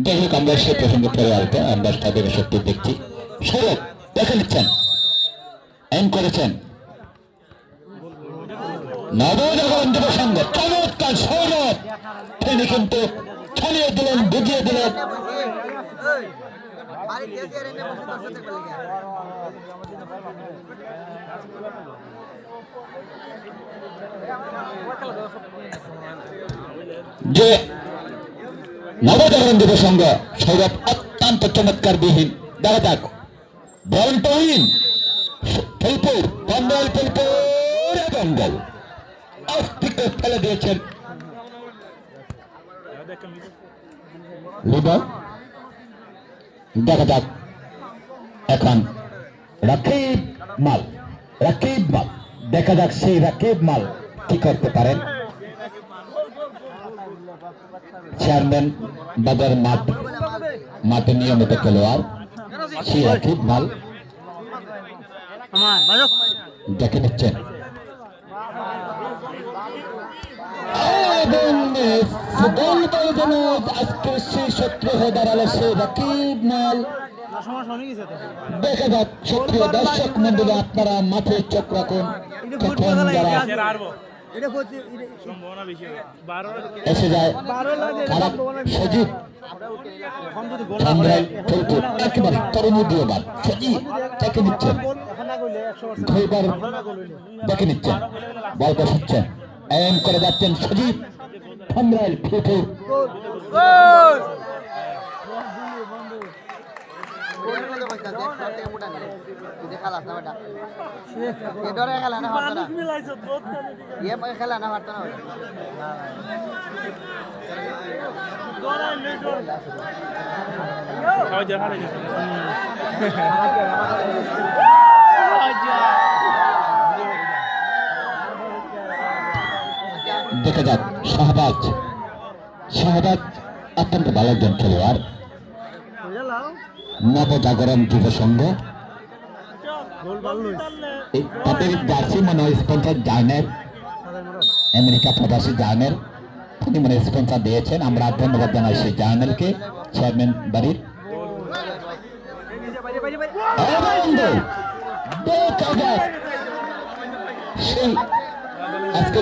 যাই হোক আমরা সে প্রসঙ্গে পরে আসবো। আমরা তাদের সত্যি দেখছি সৌরভ দেখে নিচ্ছেন, এম করেছেন নবজাগরণ যুব সংঘ। চমৎকার সৌরভ, তিনি কিন্তু ছড়িয়ে দিলেন, বুঝিয়ে দিলেন। যে নবজাগরণ যুব সংঘ সৌরভ অত্যন্ত চমৎকার বিহীন। দেখা যাক বলটহীন ফুলপুর বন্দল ফুলপুর বঙ্গল অস্তিত্ব ফেলে দিয়েছেন লিডার। দেখা যাক এখন রাকিব মাল, রাকিব মাল, দেখা যাক সেই রাকিব মাল কি করতে পারেন। চেয়ারম্যান বাজার মাঠে নিয়মিত খেলোয়াড় সেই রাকিব মাল দেখে নিচ্ছেন। আজকে সেই শত্রু হয়ে দাঁড়ালো সেই রাকিব মাল। দেখা যাক সক্রিয় দর্শক মন্ডলী, আপনারা মাঠে চোখ রাখুন। কখন যারা এসে যায় খারাপ সজীব একেবারে তরুণীয় বার সজীব দেখে নিচ্ছেন, ঘুরবার দেখে নিচ্ছেন, বল বসাচ্ছেন, এম করে যাচ্ছেন সজীব থামরাইল ফুটুর। দেখা যাক শাহবাজ, শাহবাজ অত্যন্ত ভালো একজন খেলোয়াড়। নবজাগরণ যুব সংঘ তাদের জার্সি মনে হয় স্পন্সর জার্নের, আমেরিকা প্রবাসী জার্নের, তিনি মনে স্পন্সর দিয়েছেন। আমরা ধন্যবাদ জানাই সেই জার্নেলকে, চেয়ারম্যান বাড়ির। সেই আজকে